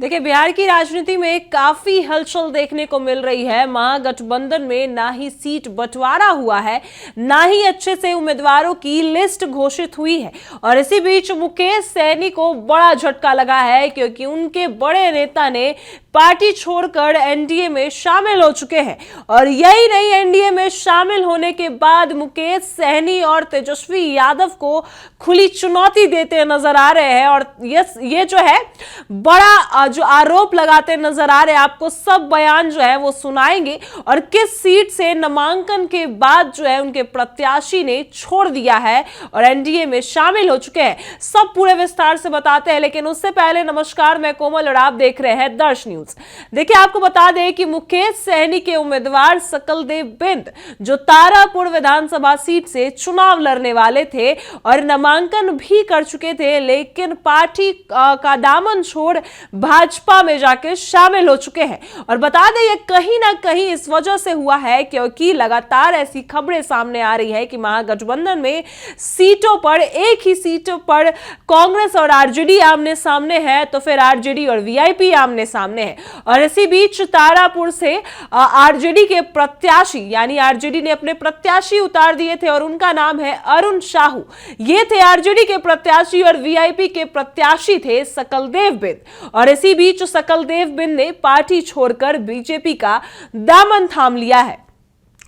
देखिए, बिहार की राजनीति में काफी हलचल देखने को मिल रही है। महागठबंधन में ना ही सीट बंटवारा हुआ है, ना ही अच्छे से उम्मीदवारों की लिस्ट घोषित हुई है। और इसी बीच मुकेश सहनी को बड़ा झटका लगा है, क्योंकि उनके बड़े नेता ने पार्टी छोड़कर एनडीए में शामिल हो चुके हैं। और यही नहीं, एनडीए में शामिल होने के बाद मुकेश सहनी और तेजस्वी यादव को खुली चुनौती देते नजर आ रहे हैं। और ये जो है बड़ा जो आरोप लगाते नजर आ रहे हैं। आपको सब बयान जो है वो सुनाएंगे, और किस सीट से नामांकन के बाद जो है उनके प्रत्याशी ने छोड़ दिया है और एनडीए में शामिल हो चुके हैं, सब पूरे विस्तार से बताते हैं। लेकिन उससे पहले नमस्कार, मैं कोमल और आप देख रहे हैं दर्श न्यूज। देखिए, आपको बता दें कि मुकेश सहनी के उम्मीदवार सकलदेव बिंद जो तारापुर विधानसभा सीट से चुनाव लड़ने वाले थे और नामांकन भी कर चुके थे, लेकिन पार्टी का दामन छोड़ भाजपा में जाकर शामिल हो चुके हैं। और बता दें, ये कहीं ना कहीं इस वजह से हुआ है क्योंकि लगातार ऐसी खबरें सामने आ रही है कि महागठबंधन में सीटों पर, एक ही सीटों पर कांग्रेस और आरजेडी आमने सामने है, तो फिर आरजेडी और वीआईपी आमने सामने है। और इसी बीच तारापुर से आरजेडी के प्रत्याशी, यानी आरजेडी ने अपने प्रत्याशी उतार दिए थे और उनका नाम है अरुण साहू। ये थे आरजेडी के प्रत्याशी और वीआईपी के प्रत्याशी थे सकलदेव बिंद। और इसी बीच सकलदेव बिंद ने पार्टी छोड़कर बीजेपी का दामन थाम लिया है।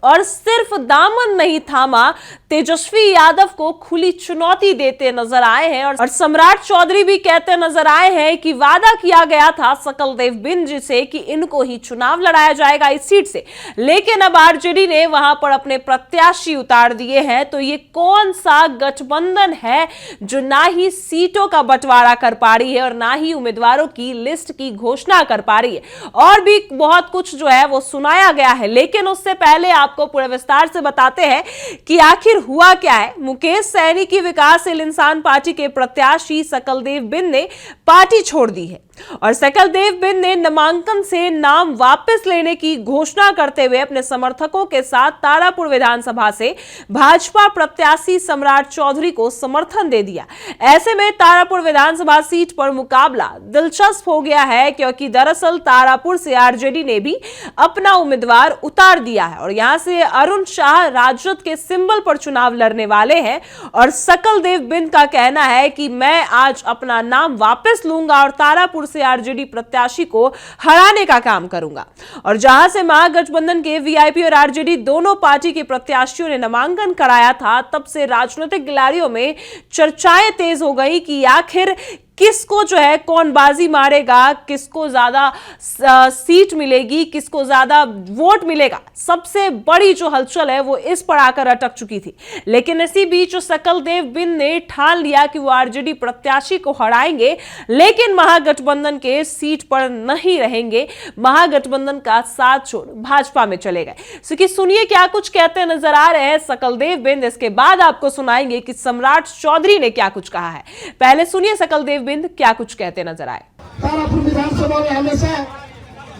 और सिर्फ दामन नहीं थामा, तेजस्वी यादव को खुली चुनौती देते नजर आए हैं। और सम्राट चौधरी भी कहते नजर आए हैं कि वादा किया गया था सकलदेव बिंद जी से कि इनको ही चुनाव लड़ाया जाएगा इस सीट से, लेकिन अब आरजेडी ने वहां पर अपने प्रत्याशी उतार दिए हैं। तो ये कौन सा गठबंधन है जो ना ही सीटों का बंटवारा कर पा रही है और ना ही उम्मीदवारों की लिस्ट की घोषणा कर पा रही है? और भी बहुत कुछ जो है वो सुनाया गया है, लेकिन उससे पहले आपको पूरे विस्तार से बताते हैं कि आखिर हुआ क्या है। मुकेश सहनी की विकासशील इंसान पार्टी के प्रत्याशी सकलदेव बिंद ने पार्टी छोड़ दी है और सकलदेव बिंद ने नामांकन से नाम वापस लेने की घोषणा करते हुए अपने समर्थकों के साथ तारापुर विधानसभा से भाजपा प्रत्याशी सम्राट चौधरी को समर्थन दे दिया। ऐसे में तारापुर विधानसभा सीट पर मुकाबला दिलचस्प हो गया है, क्योंकि दरअसल तारापुर से आरजेडी ने भी अपना उम्मीदवार उतार दिया है और यहां से अरुण शाह राजद के सिंबल पर चुनाव लड़ने वाले हैं। और सकलदेव बिंद का कहना है कि मैं आज अपना नाम वापस लूंगा और तारापुर से आरजेडी प्रत्याशी को हराने का काम करूंगा। और जहां से महागठबंधन के वीआईपी और आरजेडी दोनों पार्टी के प्रत्याशियों ने नामांकन कराया था, तब से राजनीतिक गिलाड़ियों में चर्चाएं तेज हो गई कि आखिर किसको जो है कौन बाजी मारेगा, किसको ज्यादा सीट मिलेगी, किसको ज्यादा वोट मिलेगा। सबसे बड़ी जो हलचल है वो इस पर आकर अटक चुकी थी। लेकिन इसी बीच सकलदेव बिंद ने ठान लिया कि वो आरजेडी प्रत्याशी को हराएंगे, लेकिन महागठबंधन के सीट पर नहीं रहेंगे, महागठबंधन का साथ छोड़ भाजपा में चले गए। सुनिए क्या कुछ कहते नजर आ रहे हैं सकलदेव बिंद। इसके बाद आपको सुनाएंगे कि सम्राट चौधरी ने क्या कुछ कहा है। पहले सुनिए सकलदेव बिंद क्या कुछ कहते नजर आए। तारापुर विधानसभा में हमेशा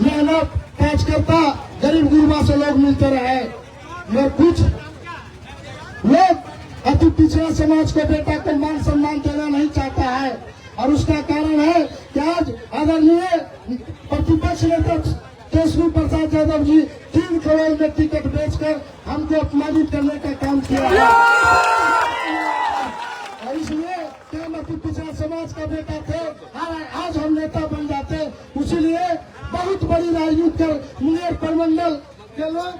मेहनत कार्यकर्ता गरीब गुरबा से लोग मिलते रहे, मगर कुछ लोग अति पिछड़ा समाज को बेटा को मान सम्मान देना नहीं चाहता है। और उसका कारण है कि आज आदरणीय प्रतिपक्ष नेता तेजस्वी प्रसाद यादव जी 3 करोड़ में टिकट बेचकर हमको अपमानित करने का काम किया है। और इसलिए पिछड़ा समाज का बेटा थे, आज हम नेता बन जाते। इसीलिए बहुत बड़ी राजनीति कर मुंगेर प्रमंडल के लोग,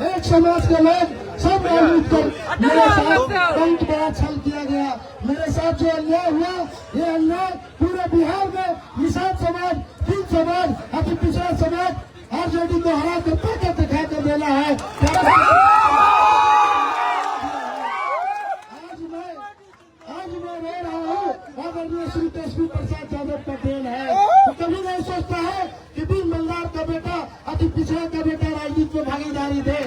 एक समाज के लोग सब राजनीति कर मेरे साथ बहुत बड़ा छल किया गया। मेरे साथ जो अन्याय हुआ, ये अन्याय पूरे बिहार में निषाद समाज, 3 समाज, अति पिछड़ा समाज आरजेडी को हरा कर ताकत दिखा कर देना है। श्री तेजस्वी प्रसाद यादव का देन है। तो कभी नहीं सोचता है कि भी मल्लार का बेटा, अति पिछड़ा का बेटा राजनीति में भागीदारी दे।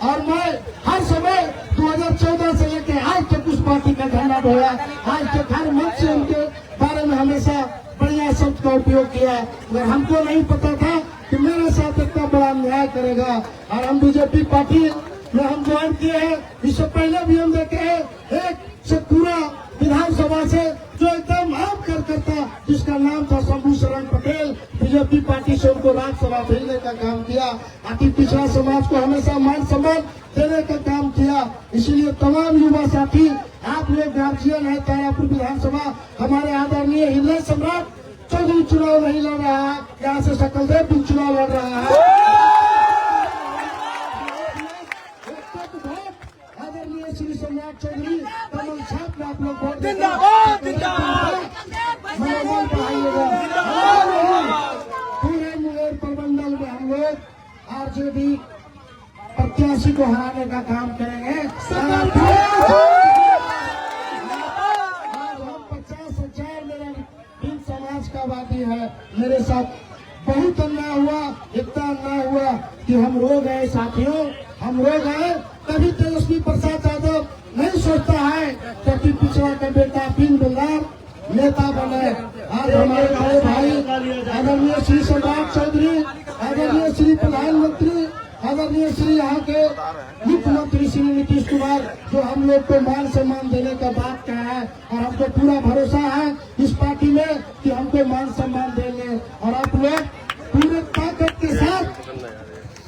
और मैं हर समय 2014 से लेकर आज तक उस पार्टी का झंडा ढोया, आज तक हर मंच से उनके बारे में हमेशा बढ़िया शब्द का उपयोग किया। मगर हमको नहीं पता था कि मेरे साथ इतना बड़ा अन्याय करेगा। और हम बीजेपी पार्टी में हम ज्वाइन किए हैं। इससे पहले भी हम देखे हैं, एक से पूरा विधानसभा से जो एकदम आम कार्यकर्ता जिसका नाम था शंभू शरण पटेल, बीजेपी पार्टी से उनको राज्यसभा भेजने का काम किया। अति पिछड़ा समाज को हमेशा मान सम्मान देने का काम किया। इसलिए तमाम युवा साथी, आप लोग गार्जियन है, तारापुर विधानसभा हमारे आदरणीय हिंदू सम्राट चौधरी चुनाव नहीं लड़ रहा है, यहाँ से सकलदेव भी चुनाव लड़ रहा है। आदरणीय श्री सम्राट चौधरी कमल छाप में आप लोग वोट मनोबल बढ़ाइएगा। पूरे मुंगेर प्रमंडल में हम लोग आरजेडी प्रत्याशी को हराने का काम करेंगे। आज हम 50,000 मेरा हिंद समाज का वादी है, मेरे साथ बहुत अन्याय हुआ, इतना अन्याय हुआ कि हम रो गए साथियों, हम रो गए। कभी तेजस्वी प्रसाद यादव नहीं सोचता है कि पिछड़ा का बेटा बिन बिल्लार नेता बने। आज हमारे बड़े भाई आदरणीय श्री सम्राट चौधरी, आदरणीय श्री प्रधानमंत्री, आदरणीय श्री यहाँ के मुख्यमंत्री श्री नीतीश कुमार, जो हम लोग को मान सम्मान देने का बात कहा है, और हमको पूरा भरोसा है इस पार्टी में कि हमको मान सम्मान देंगे। और आप लोग पूरे ताकत के साथ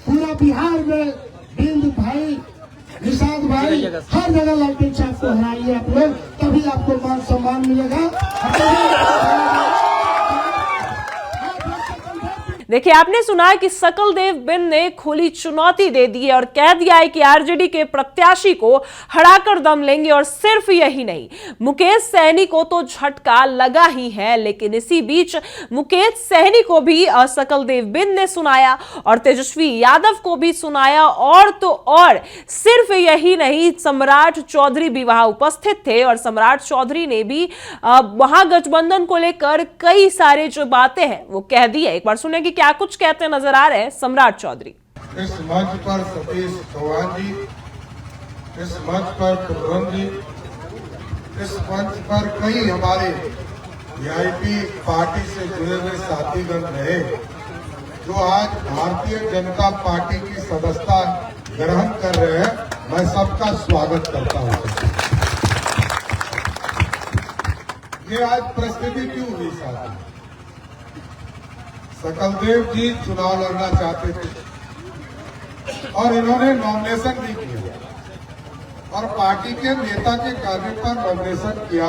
पूरा बिहार में बिंद भाई, निषाद भाई, हर जगह लालटेन साहब को हराइए आप लोग, तभी आपको मान सम्मान मिलेगा। देखिए, आपने सुना कि सकलदेव बिन ने खुली चुनौती दे दी है और कह दिया है कि आरजेडी के प्रत्याशी को हराकर दम लेंगे। और सिर्फ यही नहीं, मुकेश सहनी को तो झटका लगा ही है, लेकिन इसी बीच मुकेश सहनी को भी सकलदेव बिन ने सुनाया और तेजस्वी यादव को भी सुनाया। और तो और सिर्फ यही नहीं, सम्राट चौधरी भी वहां उपस्थित थे और सम्राट चौधरी ने भी महागठबंधन को लेकर कई सारे जो बातें हैं वो कह दी है। एक बार सुने कि क्या कुछ कहते नजर आ रहे हैं सम्राट चौधरी। इस मंच पर सतीश चौहान जी, इस मंच पर कुलवंत जी, इस मंच पर कई हमारे वीआईपी पार्टी से जुड़े हुए साथीगण रहे, जो आज भारतीय जनता पार्टी की सदस्यता ग्रहण कर रहे हैं। मैं सबका स्वागत करता हूं। ये आज परिस्थिति क्यों हुई साथी? सकलदेव जी चुनाव लड़ना चाहते थे और इन्होंने नॉमिनेशन भी किया और पार्टी के नेता के कहने पर नॉमिनेशन किया,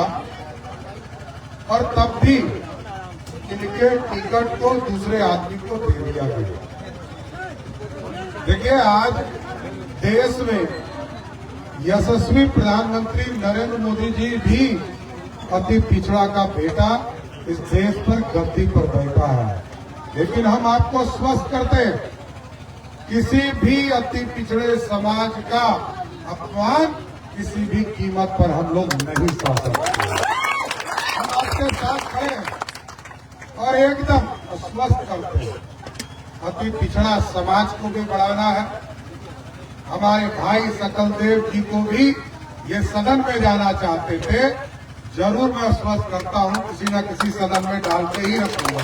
और तब भी इनके टिकट को दूसरे आदमी को दे दिया गया। देखिए, आज देश में यशस्वी प्रधानमंत्री नरेंद्र मोदी जी भी अति पिछड़ा का बेटा इस देश पर गद्दी पर बैठा है, लेकिन हम आपको स्पष्ट करते हैं, किसी भी अति पिछड़े समाज का अपमान किसी भी कीमत पर हम लोग नहीं सह सकते। हम आपके साथ खड़े हैं और एकदम स्पष्ट करते हैं, अति पिछड़ा समाज को भी बढ़ाना है। हमारे भाई सकलदेव जी को भी ये सदन में जाना चाहते थे, जरूर मैं स्पष्ट करता हूं, किसी न किसी सदन में डाल के ही रखूंगा।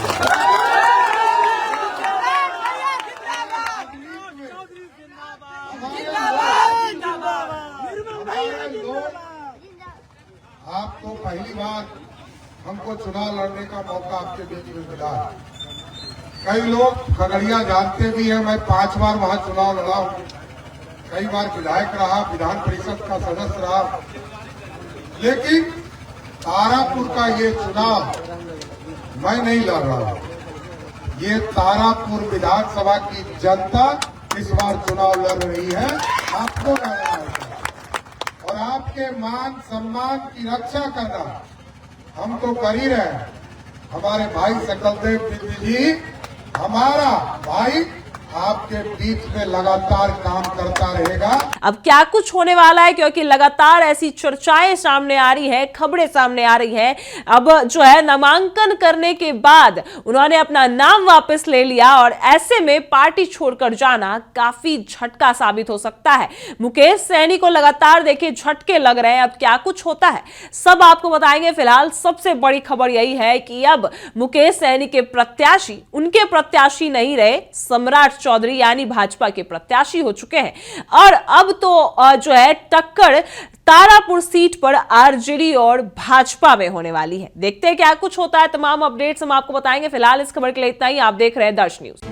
आपको पहली बार हमको चुनाव लड़ने का मौका आपके बीच में मिला है। कई लोग खगड़िया जानते भी हैं, मैं 5 बार वहां चुनाव लड़ा हूं, कई बार विधायक रहा, विधान परिषद का सदस्य रहा, लेकिन तारापुर का ये चुनाव मैं नहीं लड़ रहा हूं। ये तारापुर विधानसभा की जनता इस बार चुनाव लड़ रही है, आपको लड़ना है और आपके मान सम्मान की रक्षा करना हम तो कर ही रहे हैं। हमारे भाई सकलदेव बिंद जी, हमारा भाई आपके बीच में लगातार काम करता रहेगा। अब क्या कुछ होने वाला है, क्योंकि लगातार ऐसी चर्चाएं सामने आ रही है, खबरें सामने आ रही हैं। अब जो है, नामांकन करने के बाद उन्होंने अपना नाम वापस ले लिया और ऐसे में पार्टी छोड़कर जाना काफी झटका साबित हो सकता है। मुकेश सहनी को लगातार देखिए झटके लग रहे हैं। अब क्या कुछ होता है सब आपको बताएंगे। फिलहाल सबसे बड़ी खबर यही है कि अब मुकेश सहनी के प्रत्याशी उनके प्रत्याशी नहीं रहे, सम्राट चौधरी यानी भाजपा के प्रत्याशी हो चुके हैं और अब तो जो है टक्कर तारापुर सीट पर आरजेडी और भाजपा में होने वाली है। देखते हैं क्या कुछ होता है। तमाम अपडेट्स हम आपको बताएंगे। फिलहाल इस खबर के लिए इतना ही। आप देख रहे हैं दर्श न्यूज।